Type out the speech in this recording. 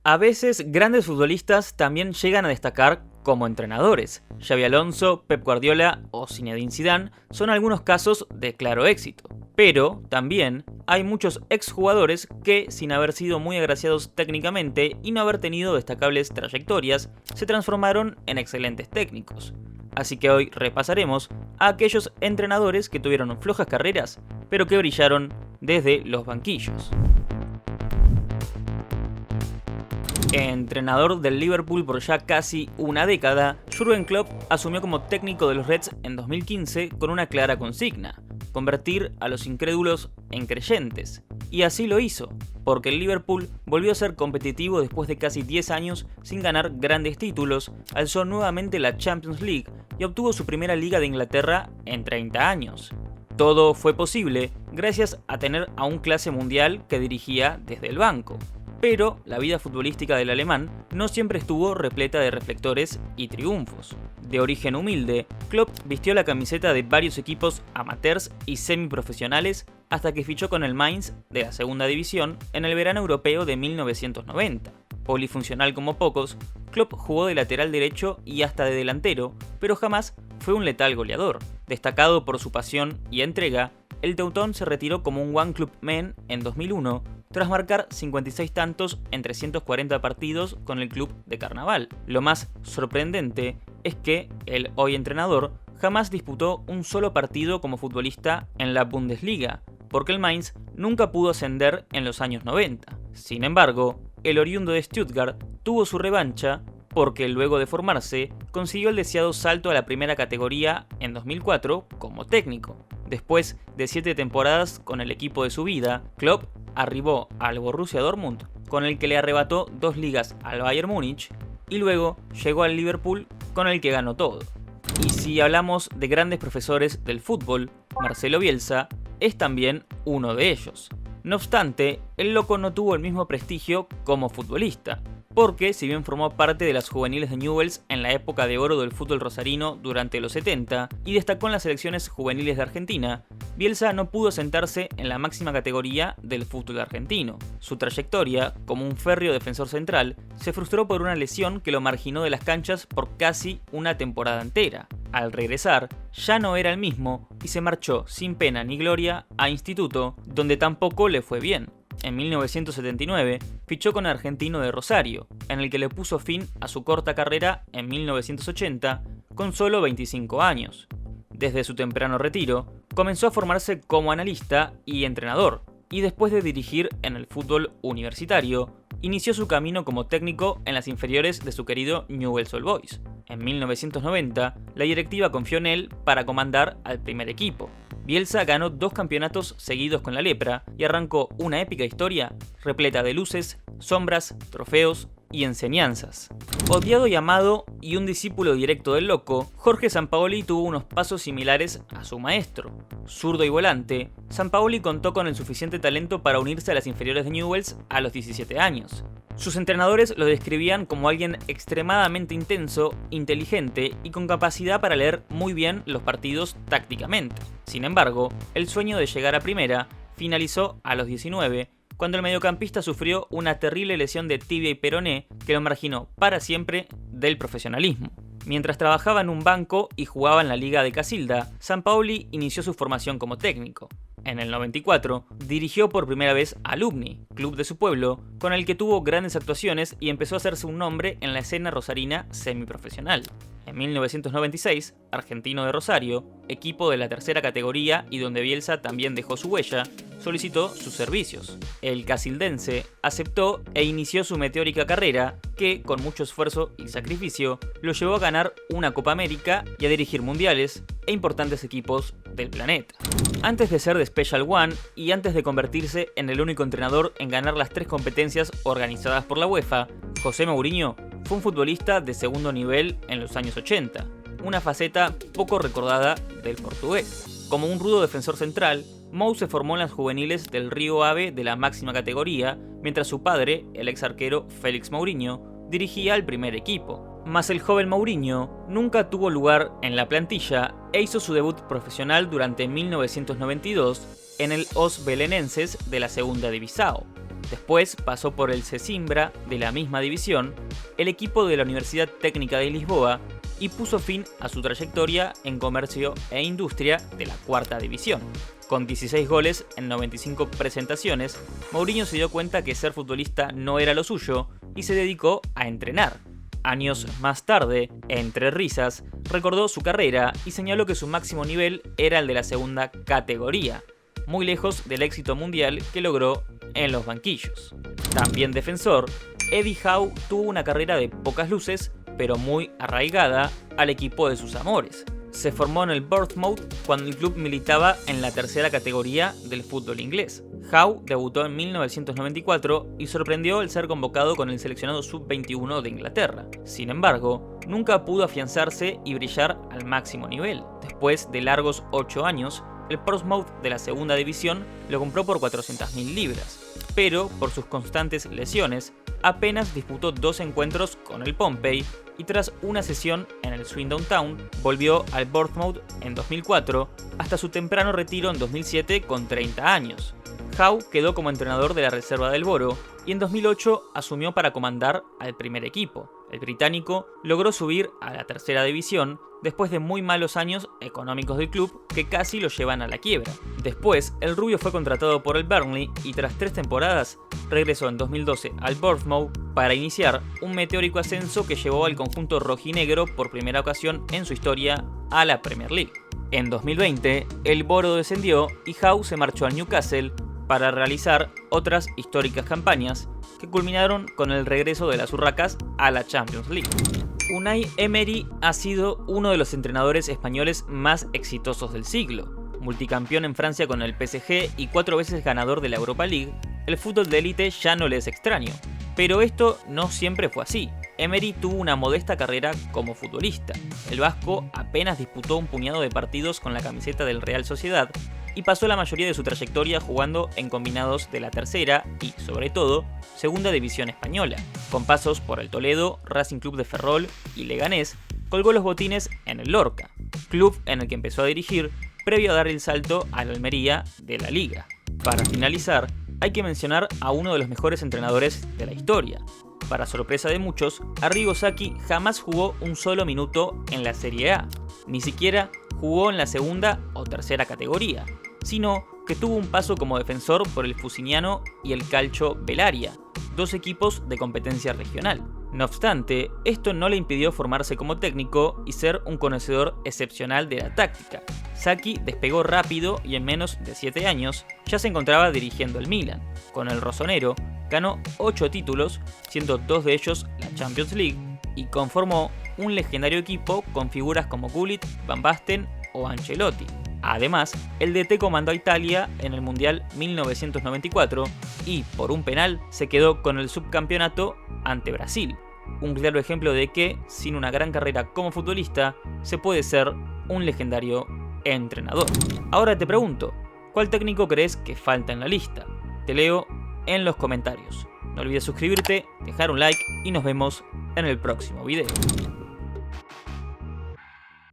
A veces, grandes futbolistas también llegan a destacar como entrenadores. Xabi Alonso, Pep Guardiola o Zinedine Zidane son algunos casos de claro éxito. Pero también hay muchos exjugadores que, sin haber sido muy agraciados técnicamente y no haber tenido destacables trayectorias, se transformaron en excelentes técnicos. Así que hoy repasaremos a aquellos entrenadores que tuvieron flojas carreras, pero que brillaron desde los banquillos. Entrenador del Liverpool por ya casi una década, Jürgen Klopp asumió como técnico de los Reds en 2015 con una clara consigna: convertir a los incrédulos en creyentes. Y así lo hizo, porque el Liverpool volvió a ser competitivo después de casi 10 años sin ganar grandes títulos, alzó nuevamente la Champions League y obtuvo su primera Liga de Inglaterra en 30 años. Todo fue posible gracias a tener a un clase mundial que dirigía desde el banco. Pero la vida futbolística del alemán no siempre estuvo repleta de reflectores y triunfos. De origen humilde, Klopp vistió la camiseta de varios equipos amateurs y semiprofesionales hasta que fichó con el Mainz de la segunda división en el verano europeo de 1990. Polifuncional como pocos, Klopp jugó de lateral derecho y hasta de delantero, pero jamás fue un letal goleador. Destacado por su pasión y entrega, el teutón se retiró como un One Club Man en 2001 tras marcar 56 tantos en 340 partidos con el club de Carnaval. Lo más sorprendente es que el hoy entrenador jamás disputó un solo partido como futbolista en la Bundesliga, porque el Mainz nunca pudo ascender en los años 90. Sin embargo, el oriundo de Stuttgart tuvo su revancha porque luego de formarse consiguió el deseado salto a la primera categoría en 2004 como técnico. Después de 7 temporadas con el equipo de su vida, Klopp arribó al Borussia Dortmund, con el que le arrebató 2 ligas al Bayern Múnich, y luego llegó al Liverpool, con el que ganó todo. Y si hablamos de grandes profesores del fútbol, Marcelo Bielsa es también uno de ellos. No obstante, el loco no tuvo el mismo prestigio como futbolista, porque si bien formó parte de las juveniles de Newell's en la época de oro del fútbol rosarino durante los 70 y destacó en las selecciones juveniles de Argentina, Bielsa no pudo sentarse en la máxima categoría del fútbol argentino. Su trayectoria, como un férreo defensor central, se frustró por una lesión que lo marginó de las canchas por casi una temporada entera. Al regresar, ya no era el mismo y se marchó sin pena ni gloria a Instituto, donde tampoco le fue bien. En 1979 fichó con Argentino de Rosario, en el que le puso fin a su corta carrera en 1980 con solo 25 años. Desde su temprano retiro, comenzó a formarse como analista y entrenador, y después de dirigir en el fútbol universitario, inició su camino como técnico en las inferiores de su querido Newell's Old Boys. En 1990, la directiva confió en él para comandar al primer equipo. Bielsa ganó 2 campeonatos seguidos con la lepra y arrancó una épica historia repleta de luces, sombras, trofeos y enseñanzas. Odiado y amado y un discípulo directo del loco, Jorge Sampaoli tuvo unos pasos similares a su maestro. Zurdo y volante, Sampaoli contó con el suficiente talento para unirse a las inferiores de Newell's a los 17 años. Sus entrenadores lo describían como alguien extremadamente intenso, inteligente y con capacidad para leer muy bien los partidos tácticamente. Sin embargo, el sueño de llegar a primera finalizó a los 19, cuando el mediocampista sufrió una terrible lesión de tibia y peroné que lo marginó para siempre del profesionalismo. Mientras trabajaba en un banco y jugaba en la Liga de Casilda, Sampaoli inició su formación como técnico. En el 94, dirigió por primera vez a Alumni, club de su pueblo, con el que tuvo grandes actuaciones y empezó a hacerse un nombre en la escena rosarina semiprofesional. En 1996, Argentino de Rosario, equipo de la tercera categoría y donde Bielsa también dejó su huella, solicitó sus servicios. El casildense aceptó e inició su meteórica carrera que, con mucho esfuerzo y sacrificio, lo llevó a ganar una Copa América y a dirigir mundiales e importantes equipos del planeta. Antes de ser de Special One y antes de convertirse en el único entrenador en ganar las 3 competencias organizadas por la UEFA, José Mourinho fue un futbolista de segundo nivel en los años 80, una faceta poco recordada del portugués. Como un rudo defensor central, Mou se formó en las juveniles del Río Ave de la máxima categoría, mientras su padre, el ex arquero Félix Mourinho, dirigía el primer equipo. Mas el joven Mourinho nunca tuvo lugar en la plantilla e hizo su debut profesional durante 1992 en el Os Belenenses de la segunda Divisão. Después pasó por el Sesimbra de la misma división, el equipo de la Universidad Técnica de Lisboa, y puso fin a su trayectoria en Comercio e Industria de la cuarta división. Con 16 goles en 95 presentaciones, Mourinho se dio cuenta que ser futbolista no era lo suyo y se dedicó a entrenar. Años más tarde, entre risas, recordó su carrera y señaló que su máximo nivel era el de la segunda categoría, muy lejos del éxito mundial que logró en los banquillos. También defensor, Eddie Howe tuvo una carrera de pocas luces, pero muy arraigada al equipo de sus amores. Se formó en el Bournemouth cuando el club militaba en la tercera categoría del fútbol inglés. Howe debutó en 1994 y sorprendió al ser convocado con el seleccionado sub-21 de Inglaterra. Sin embargo, nunca pudo afianzarse y brillar al máximo nivel. Después de largos 8 años, el Portsmouth de la segunda división lo compró por 400.000 libras, pero por sus constantes lesiones, apenas disputó 2 encuentros con el Pompey y tras una sesión en el Swindon Town, volvió al Bournemouth en 2004 hasta su temprano retiro en 2007 con 30 años. Howe quedó como entrenador de la reserva del Boro y en 2008 asumió para comandar al primer equipo. El británico logró subir a la tercera división después de muy malos años económicos del club que casi lo llevan a la quiebra. Después, el rubio fue contratado por el Burnley y tras 3 temporadas regresó en 2012 al Bournemouth para iniciar un meteórico ascenso que llevó al conjunto rojinegro por primera ocasión en su historia a la Premier League. En 2020, el Boro descendió y Howe se marchó al Newcastle para realizar otras históricas campañas que culminaron con el regreso de las Urracas a la Champions League. Unai Emery ha sido uno de los entrenadores españoles más exitosos del siglo. Multicampeón en Francia con el PSG y 4 veces ganador de la Europa League, el fútbol de élite ya no le es extraño. Pero esto no siempre fue así. Emery tuvo una modesta carrera como futbolista. El vasco apenas disputó un puñado de partidos con la camiseta del Real Sociedad y pasó la mayoría de su trayectoria jugando en combinados de la tercera y, sobre todo, segunda división española. Con pasos por el Toledo, Racing Club de Ferrol y Leganés, colgó los botines en el Lorca, club en el que empezó a dirigir previo a dar el salto a la Almería de la Liga. Para finalizar, hay que mencionar a uno de los mejores entrenadores de la historia. Para sorpresa de muchos, Arrigo Sacchi jamás jugó un solo minuto en la Serie A, ni siquiera jugó en la segunda o tercera categoría, sino que tuvo un paso como defensor por el Fuciniano y el Calcio Belaria, 2 equipos de competencia regional. No obstante, esto no le impidió formarse como técnico y ser un conocedor excepcional de la táctica. Sacchi despegó rápido y en menos de 7 años ya se encontraba dirigiendo el Milan. Con el rosonero ganó 8 títulos, siendo 2 de ellos la Champions League, y conformó un legendario equipo con figuras como Gullit, Van Basten o Ancelotti. Además, el DT comandó a Italia en el Mundial 1994 y, por un penal, se quedó con el subcampeonato ante Brasil. Un claro ejemplo de que, sin una gran carrera como futbolista, se puede ser un legendario entrenador. Ahora te pregunto, ¿cuál técnico crees que falta en la lista? Te leo en los comentarios. No olvides suscribirte, dejar un like y nos vemos en el próximo video.